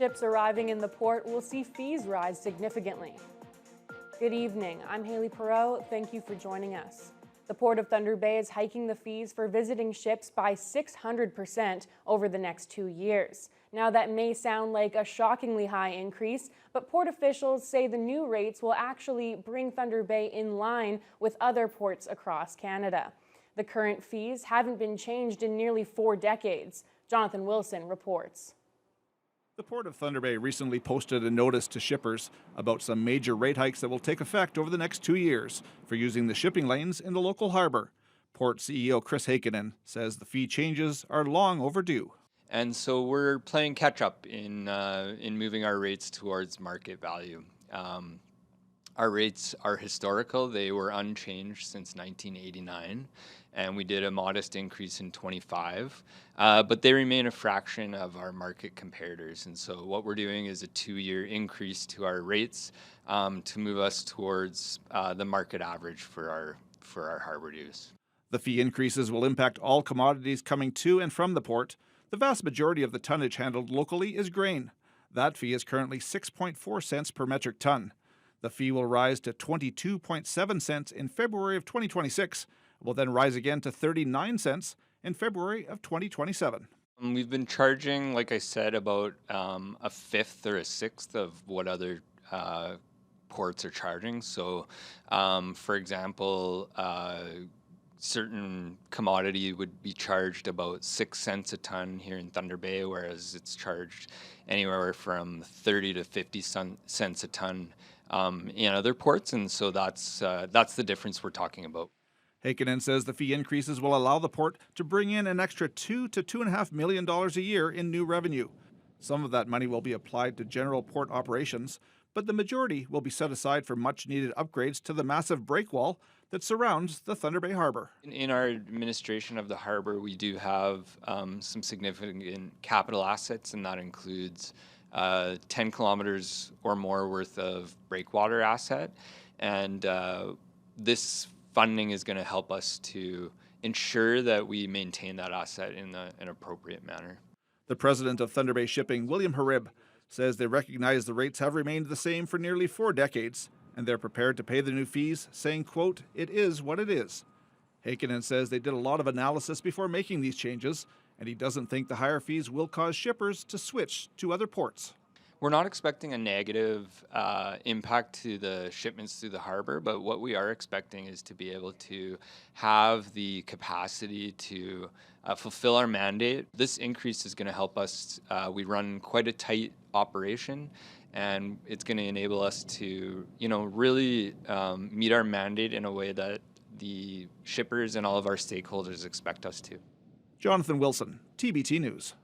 Ships arriving in the port will see fees rise significantly. Good evening, I'm Haley Perot. Thank you for joining us. The Port of Thunder Bay is hiking the fees for visiting ships by 600% over the next 2 years. Now, that may sound like a shockingly high increase, but port officials say the new rates will actually bring Thunder Bay in line with other ports across Canada. The current fees haven't been changed in nearly 4 decades. Jonathan Wilson reports. The Port of Thunder Bay recently posted a notice to shippers about some major rate hikes that will take effect over the next 2 years for using the shipping lanes in the local harbor. Port CEO Chris Heikkinen says the fee changes are long overdue. And so we're playing catch up in moving our rates towards market value. Our rates are historical. They were unchanged since 1989, and we did a modest increase in 25, but they remain a fraction of our market comparators. And so what we're doing is a 2-year increase to our rates to move us towards the market average for our harbor dues. The fee increases will impact all commodities coming to and from the port. The vast majority of the tonnage handled locally is grain. That fee is currently 6.4 cents per metric ton. The fee will rise to 22.7 cents in February of 2026. It will then rise again to 39 cents in February of 2027. We've been charging, like I said, about a fifth or a sixth of what other ports are charging. So, for example, certain commodity would be charged about 6 cents a ton here in Thunder Bay, whereas it's charged anywhere from 30 to 50 cents a ton in other ports, and so that's the difference we're talking about. Heikkinen says the fee increases will allow the port to bring in an extra $2 to $2.5 million a year in new revenue. Some of that money will be applied to general port operations, but the majority will be set aside for much-needed upgrades to the massive breakwall that surrounds the Thunder Bay Harbor. In our administration of the harbor, we do have some significant capital assets, and that includes 10 kilometers or more worth of breakwater asset. And this funding is going to help us to ensure that we maintain that asset in an appropriate manner. The president of Thunder Bay Shipping, William Harib, says they recognize the rates have remained the same for nearly 4 decades, and they're prepared to pay the new fees, saying, quote, "It is what it is." Heikkinen says they did a lot of analysis before making these changes, and he doesn't think the higher fees will cause shippers to switch to other ports. We're not expecting a negative impact to the shipments through the harbor, but what we are expecting is to be able to have the capacity to fulfill our mandate. This increase is going to help us. We run quite a tight operation, and it's going to enable us to, really meet our mandate in a way that the shippers and all of our stakeholders expect us to. Jonathan Wilson, TBT News.